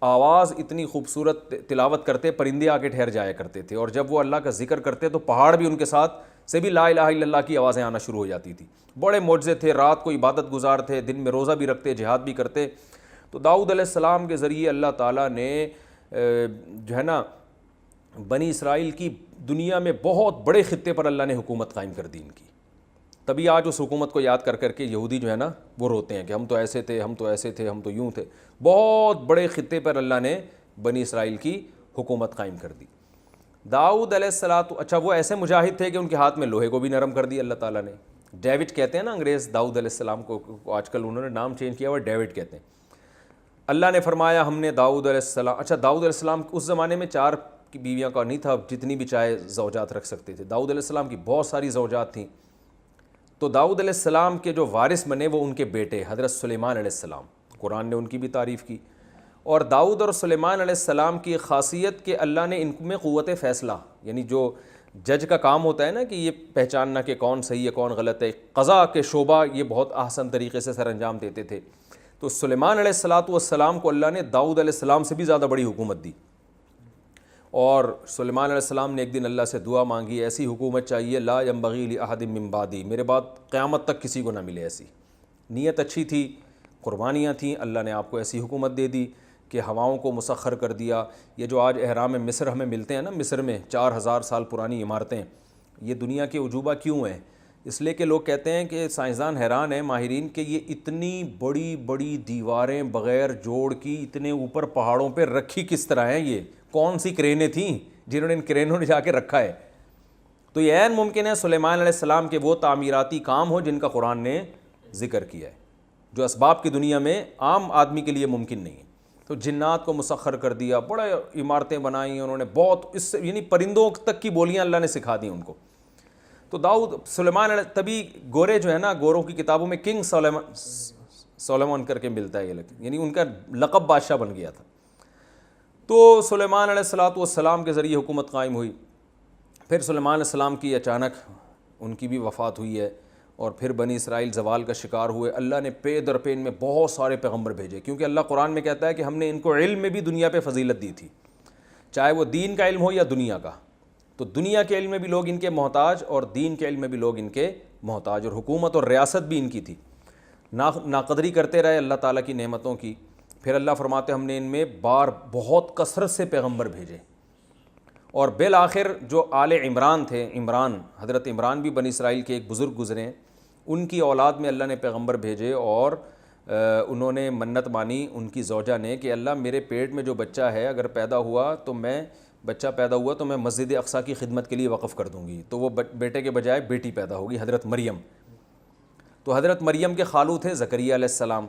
[SPEAKER 1] آواز اتنی خوبصورت، تلاوت کرتے پرندے آ کے ٹھہر جایا کرتے تھے، اور جب وہ اللہ کا ذکر کرتے تو پہاڑ بھی ان کے ساتھ سے بھی لا الہ الا اللہ کی آوازیں آنا شروع ہو جاتی تھی۔ بڑے معجزے تھے، رات کو عبادت گزار تھے، دن میں روزہ بھی رکھتے، جہاد بھی کرتے۔ تو داؤد علیہ السلام کے ذریعے اللہ تعالیٰ نے جو ہے نا بنی اسرائیل کی دنیا میں بہت بڑے خطے پر اللہ نے حکومت قائم کر دی ان کی۔ تبھی آج اس حکومت کو یاد کر کے یہودی جو ہے نا وہ روتے ہیں کہ ہم تو ایسے تھے، ہم تو ایسے تھے، ہم تو یوں تھے۔ بہت بڑے خطے پر اللہ نے بنی اسرائیل کی حکومت قائم کر دی۔ داؤد علیہ السلام، اچھا وہ ایسے مجاہد تھے کہ ان کے ہاتھ میں لوہے کو بھی نرم کر دیا اللہ تعالیٰ نے۔ ڈیوڈ کہتے ہیں نا انگریز داؤد علیہ السلام کو، آج کل انہوں نے نام چینج کیا ہوا ڈیوڈ کہتے ہیں۔ اللہ نے فرمایا ہم نے داؤد علیہ السلام، اچھا داؤد علیہ السلام اس زمانے میں 4 کی بیویاں کا نہیں تھا، جتنی بھی چاہے زوجات رکھ سکتے تھے۔ داؤد علیہ السلام کی بہت ساری زوجات تھیں۔ تو داؤد علیہ السلام کے جو وارث بنے وہ ان کے بیٹے حضرت سلیمان علیہ السلام، قرآن نے ان کی بھی تعریف کی۔ اور داؤد اور سلیمان علیہ السلام کی خاصیت کہ اللہ نے ان میں قوت فیصلہ، یعنی جو جج کا کام ہوتا ہے نا کہ یہ پہچاننا کہ کون صحیح ہے کون غلط ہے، قضا کے شعبہ یہ بہت احسن طریقے سے سر انجام دیتے تھے۔ تو سلیمان علیہ السلام کو اللہ نے داؤد علیہ السلام سے بھی زیادہ بڑی حکومت دی، اور سلیمان علیہ السلام نے ایک دن اللہ سے دعا مانگی، ایسی حکومت چاہیے لا ینبغی لاحد من بعدی، میرے بعد قیامت تک کسی کو نہ ملے ایسی۔ نیت اچھی تھی، قربانیاں تھیں، اللہ نے آپ کو ایسی حکومت دے دی کہ ہواؤں کو مسخر کر دیا۔ یہ جو آج احرام مصر ہمیں ملتے ہیں نا، مصر میں 4000 سال پرانی عمارتیں، یہ دنیا کے عجوبہ کیوں ہیں؟ اس لیے کہ لوگ کہتے ہیں کہ سائنسدان حیران ہیں، ماہرین، کہ یہ اتنی بڑی بڑی دیواریں بغیر جوڑ کی اتنے اوپر پہاڑوں پہ رکھی کس طرح ہیں؟ یہ کون سی کرینیں تھیں جنہوں نے ان کرینوں نے جا کے رکھا ہے؟ تو یہ عین ممکن ہے سلیمان علیہ السلام کے وہ تعمیراتی کام ہو جن کا قرآن نے ذکر کیا ہے، جو اسباب کی دنیا میں عام آدمی کے لیے ممکن نہیں ہے۔ تو جنات کو مسخر کر دیا، بڑے عمارتیں بنائیں انہوں نے، بہت اس سے یعنی پرندوں تک کی بولیاں اللہ نے سکھا دیں ان کو۔ تو سلیمان علیہ، تبھی گورے جو ہے نا، گوروں کی کتابوں میں کنگ سلیمان کر کے ملتا ہے، یہ یعنی ان کا لقب بادشاہ بن گیا تھا۔ تو سلیمان علیہ السلام کے ذریعے حکومت قائم ہوئی۔ پھر سلیمان علیہ السلام کی اچانک ان کی بھی وفات ہوئی ہے، اور پھر بنی اسرائیل زوال کا شکار ہوئے۔ اللہ نے پے در پے ان میں بہت سارے پیغمبر بھیجے، کیونکہ اللہ قرآن میں کہتا ہے کہ ہم نے ان کو علم میں بھی دنیا پہ فضیلت دی تھی، چاہے وہ دین کا علم ہو یا دنیا کا۔ تو دنیا کے علم میں بھی لوگ ان کے محتاج، اور دین کے علم میں بھی لوگ ان کے محتاج، اور حکومت اور ریاست بھی ان کی تھی۔ ناقدری کرتے رہے اللہ تعالیٰ کی نعمتوں کی. پھر اللہ فرماتے ہم نے ان میں بہت کثرت سے پیغمبر بھیجے. اور بالآخر جو آل عمران تھے، حضرت عمران بھی بنی اسرائیل کے ایک بزرگ گزرے ہیں، ان کی اولاد میں اللہ نے پیغمبر بھیجے، اور انہوں نے منت مانی ان کی زوجہ نے کہ اللہ میرے پیٹ میں جو بچہ ہے اگر بچہ پیدا ہوا تو میں مسجد اقصیٰ کی خدمت کے لیے وقف کر دوں گی. تو وہ بیٹے کے بجائے بیٹی پیدا ہوگی، حضرت مریم. تو حضرت مریم کے خالو تھے زکریا علیہ السلام.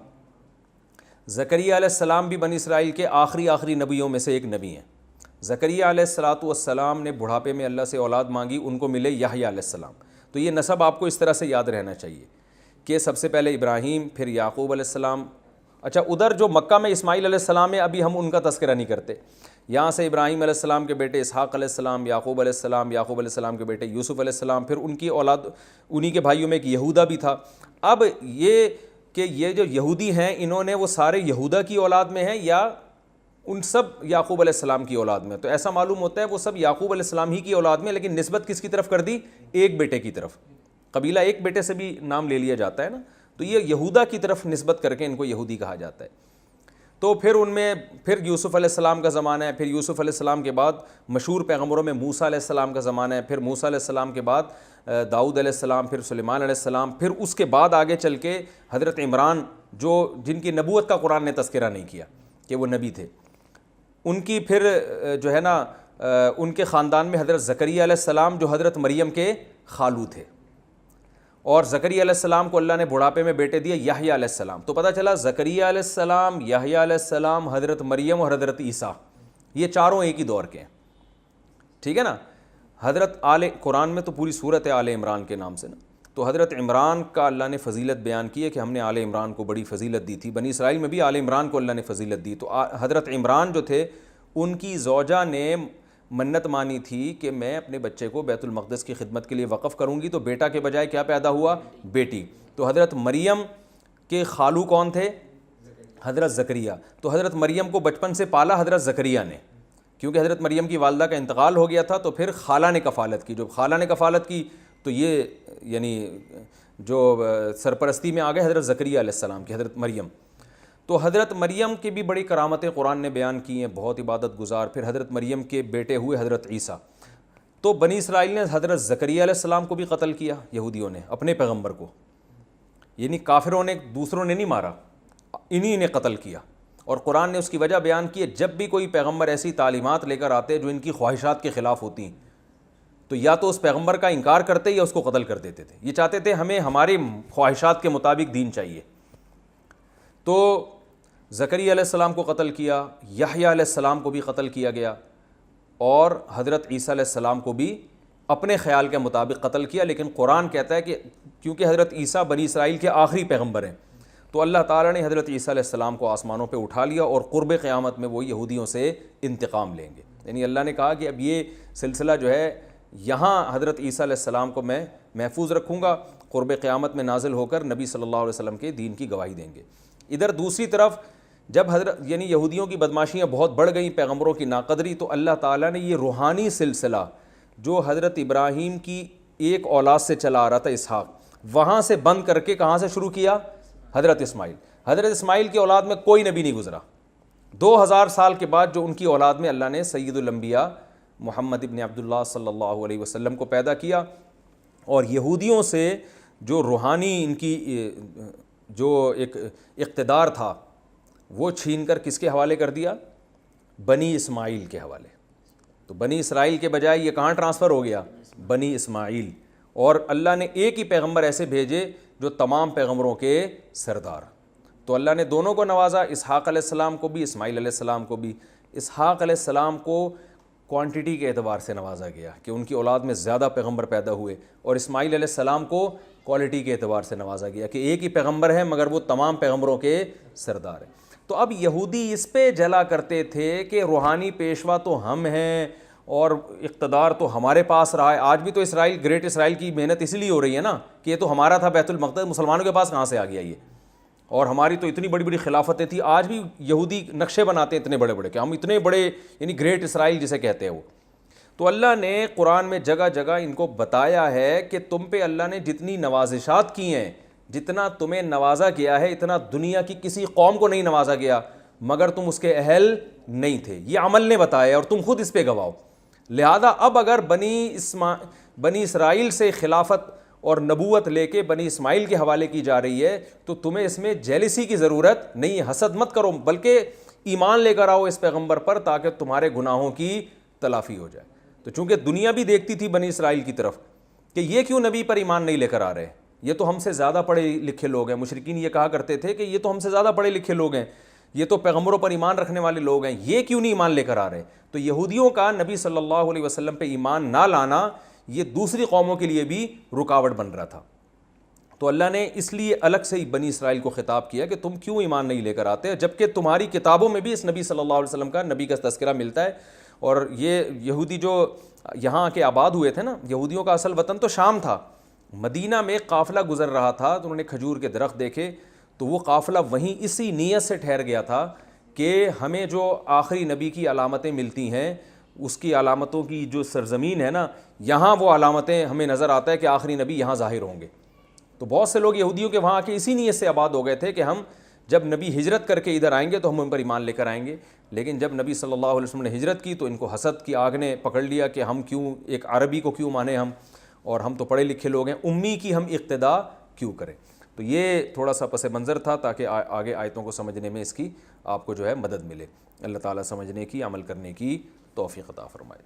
[SPEAKER 1] زکریا علیہ السلام بھی بنی اسرائیل کے آخری نبیوں میں سے ایک نبی ہیں. زکریا علیہ السلام نے بڑھاپے میں اللہ سے اولاد مانگی، ان کو ملے یحییٰ علیہ السلام. تو یہ نسب آپ کو اس طرح سے یاد رہنا چاہیے کہ سب سے پہلے ابراہیم، پھر یعقوب علیہ السلام. اچھا، ادھر جو مکہ میں اسماعیل علیہ السلام ہے ابھی ہم ان کا تذکرہ نہیں کرتے. یہاں سے ابراہیم علیہ السلام کے بیٹے اسحاق علیہ السلام، یعقوب علیہ السلام کے بیٹے یوسف علیہ السلام، پھر ان کی اولاد انہی کے بھائیوں میں ایک یہودا بھی تھا. اب یہ کہ یہ جو یہودی ہیں انہوں نے وہ سارے یہودا کی اولاد میں ہیں یا ان سب یعقوب علیہ السلام کی اولاد میں؟ تو ایسا معلوم ہوتا ہے وہ سب یعقوب علیہ السلام ہی کی اولاد میں، لیکن نسبت کس کی طرف کر دی؟ ایک بیٹے کی طرف. قبیلہ ایک بیٹے سے بھی نام لے لیا جاتا ہے نا، تو یہ یہودا کی طرف نسبت کر کے ان کو یہودی کہا جاتا ہے. تو پھر ان میں پھر یوسف علیہ السلام کا زمانہ ہے، پھر یوسف علیہ السلام کے بعد مشہور پیغمبروں میں موسیٰ علیہ السلام کا زمانہ ہے، پھر موسیٰ علیہ السلام کے بعد داؤد علیہ السلام، پھر سلیمان علیہ السلام، پھر اس کے بعد آگے چل کے حضرت عمران جن کی نبوت کا قرآن نے تذکرہ نہیں کیا کہ وہ نبی تھے، ان کی پھر جو ہے نا ان کے خاندان میں حضرت زکریا علیہ السلام جو حضرت مریم کے خالو تھے. اور زکریا علیہ السلام کو اللہ نے بڑھاپے میں بیٹے دیے یحییٰ علیہ السلام. تو پتہ چلا زکریا علیہ السلام، یحییٰ علیہ السلام، حضرت مریم اور حضرت عیسیٰ، یہ چاروں ایک ہی دور کے ہیں. ٹھیک ہے نا. قرآن میں تو پوری صورت ہے آل عمران کے نام سے نا. تو حضرت عمران کا اللہ نے فضیلت بیان کی ہے کہ ہم نے آل عمران کو بڑی فضیلت دی تھی. بنی اسرائیل میں بھی آل عمران کو اللہ نے فضیلت دی. تو حضرت عمران جو تھے ان کی زوجہ نے منت مانی تھی کہ میں اپنے بچے کو بیت المقدس کی خدمت کے لیے وقف کروں گی، تو بیٹا کے بجائے کیا پیدا ہوا؟ بیٹی. تو حضرت مریم کے خالو کون تھے؟ حضرت زکریا. تو حضرت مریم کو بچپن سے پالا حضرت زکریا نے، کیونکہ حضرت مریم کی والدہ کا انتقال ہو گیا تھا. تو پھر خالہ نے کفالت کی. جو خالہ نے کفالت کی تو یہ یعنی جو سرپرستی میں آ گئے حضرت زکریا علیہ السلام کی، حضرت مریم. تو حضرت مریم کی بھی بڑی کرامتیں قرآن نے بیان کی ہیں، بہت عبادت گزار. پھر حضرت مریم کے بیٹے ہوئے حضرت عیسیٰ. تو بنی اسرائیل نے حضرت زکریا علیہ السلام کو بھی قتل کیا، یہودیوں نے اپنے پیغمبر کو، یعنی کافروں نے، دوسروں نے نہیں مارا، انہی نے قتل کیا. اور قرآن نے اس کی وجہ بیان کی ہے، جب بھی کوئی پیغمبر ایسی تعلیمات لے کر آتے جو ان کی خواہشات کے خلاف ہوتی ہیں تو یا تو اس پیغمبر کا انکار کرتے یا اس کو قتل کر دیتے تھے. یہ چاہتے تھے ہمیں ہماری خواہشات کے مطابق دین چاہیے. تو زکریا علیہ السلام کو قتل کیا، یحییٰ علیہ السلام کو بھی قتل کیا گیا، اور حضرت عیسیٰ علیہ السلام کو بھی اپنے خیال کے مطابق قتل کیا. لیکن قرآن کہتا ہے کہ کیونکہ حضرت عیسیٰ بنی اسرائیل کے آخری پیغمبر ہیں تو اللہ تعالیٰ نے حضرت عیسیٰ علیہ السلام کو آسمانوں پہ اٹھا لیا، اور قرب قیامت میں وہ یہودیوں سے انتقام لیں گے. یعنی اللہ نے کہا کہ اب یہ سلسلہ جو ہے یہاں حضرت عیسیٰ علیہ السلام کو میں محفوظ رکھوں گا، قرب قیامت میں نازل ہو کر نبی صلی اللہ علیہ وسلم کے دین کی گواہی دیں گے. ادھر دوسری طرف جب یعنی یہودیوں کی بدماشیاں بہت بڑھ گئیں، پیغمبروں کی ناقدری، تو اللہ تعالیٰ نے یہ روحانی سلسلہ جو حضرت ابراہیم کی ایک اولاد سے چلا آ رہا تھا اسحاق، وہاں سے بند کر کے کہاں سے شروع کیا؟ حضرت اسماعیل. حضرت اسماعیل کی اولاد میں کوئی نبی نہیں گزرا. 2000 سال کے بعد جو ان کی اولاد میں اللہ نے سید الانبیاء محمد ابن عبداللہ صلی اللہ علیہ وسلم کو پیدا کیا، اور یہودیوں سے جو روحانی ان کی جو ایک اقتدار تھا وہ چھین کر کس کے حوالے کر دیا؟ بنی اسماعیل کے حوالے. تو بنی اسرائیل کے بجائے یہ کہاں ٹرانسفر ہو گیا؟ بنی اسماعیل. اور اللہ نے ایک ہی پیغمبر ایسے بھیجے جو تمام پیغمبروں کے سردار. تو اللہ نے دونوں کو نوازا، اسحاق علیہ السلام کو بھی، اسماعیل علیہ السلام کو بھی. اسحاق علیہ السلام کو کوانٹٹی کے اعتبار سے نوازا گیا کہ ان کی اولاد میں زیادہ پیغمبر پیدا ہوئے، اور اسماعیل علیہ السلام کو کوالٹی کے اعتبار سے نوازا گیا کہ ایک ہی پیغمبر ہے مگر وہ تمام پیغمبروں کے سردار ہیں. تو اب یہودی اس پہ جلا کرتے تھے کہ روحانی پیشوا تو ہم ہیں اور اقتدار تو ہمارے پاس رہا ہے. آج بھی تو اسرائیل، گریٹ اسرائیل کی محنت اس لیے ہو رہی ہے نا کہ یہ تو ہمارا تھا بیت المقدس، مسلمانوں کے پاس کہاں سے آ گیا یہ، اور ہماری تو اتنی بڑی بڑی خلافتیں تھیں. آج بھی یہودی نقشے بناتے ہیں اتنے بڑے بڑے کہ ہم اتنے بڑے، یعنی گریٹ اسرائیل جسے کہتے ہیں وہ. تو اللہ نے قرآن میں جگہ جگہ ان کو بتایا ہے کہ تم پہ اللہ نے جتنی نوازشات کی ہیں، جتنا تمہیں نوازا گیا ہے اتنا دنیا کی کسی قوم کو نہیں نوازا گیا مگر تم اس کے اہل نہیں تھے. یہ عمل نے بتایا اور تم خود اس پہ گواہ. لہذا اب اگر بنی اسرائیل سے خلافت اور نبوت لے کے بنی اسماعیل کے حوالے کی جا رہی ہے تو تمہیں اس میں جیلسی کی ضرورت نہیں ہے. حسد مت کرو بلکہ ایمان لے کر آؤ اس پیغمبر پر تاکہ تمہارے گناہوں کی تلافی ہو جائے. تو چونکہ دنیا بھی دیکھتی تھی بنی اسرائیل کی طرف کہ یہ کیوں نبی پر ایمان نہیں لے کر آ رہے, یہ تو ہم سے زیادہ پڑھے لکھے لوگ ہیں. مشرکین یہ کہا کرتے تھے کہ یہ تو ہم سے زیادہ پڑھے لکھے لوگ ہیں, یہ تو پیغمبروں پر ایمان رکھنے والے لوگ ہیں, یہ کیوں نہیں ایمان لے کر آ رہے. تو یہودیوں کا نبی صلی اللہ علیہ وسلم پہ ایمان نہ لانا یہ دوسری قوموں کے لیے بھی رکاوٹ بن رہا تھا. تو اللہ نے اس لیے الگ سے بنی اسرائیل کو خطاب کیا کہ تم کیوں ایمان نہیں لے کر آتے, جبکہ تمہاری کتابوں میں بھی اس نبی صلی اللہ علیہ وسلم کا نبی کا تذکرہ ملتا ہے. اور یہ یہودی جو یہاں کے آباد ہوئے تھے نا, یہودیوں کا اصل وطن تو شام تھا. مدینہ میں قافلہ گزر رہا تھا تو انہوں نے کھجور کے درخت دیکھے تو وہ قافلہ وہیں اسی نیت سے ٹھہر گیا تھا کہ ہمیں جو آخری نبی کی علامتیں ملتی ہیں اس کی علامتوں کی جو سرزمین ہے نا, یہاں وہ علامتیں ہمیں نظر آتا ہے کہ آخری نبی یہاں ظاہر ہوں گے. تو بہت سے لوگ یہودیوں کے وہاں آ کے اسی نیت سے آباد ہو گئے تھے کہ ہم جب نبی ہجرت کر کے ادھر آئیں گے تو ہم ان پر ایمان لے کر آئیں گے. لیکن جب نبی صلی اللہ علیہ وسلم نے ہجرت کی تو ان کو حسد کی آگ نے پکڑ لیا کہ ہم کیوں ایک عربی کو کیوں مانیں ہم, اور ہم تو پڑھے لکھے لوگ ہیں, امی کی ہم اقتدا کیوں کریں. تو یہ تھوڑا سا پس منظر تھا تاکہ آگے آیتوں کو سمجھنے میں اس کی آپ کو جو ہے مدد ملے. اللہ تعالیٰ سمجھنے کی عمل کرنے کی توفیق عطا فرمائے.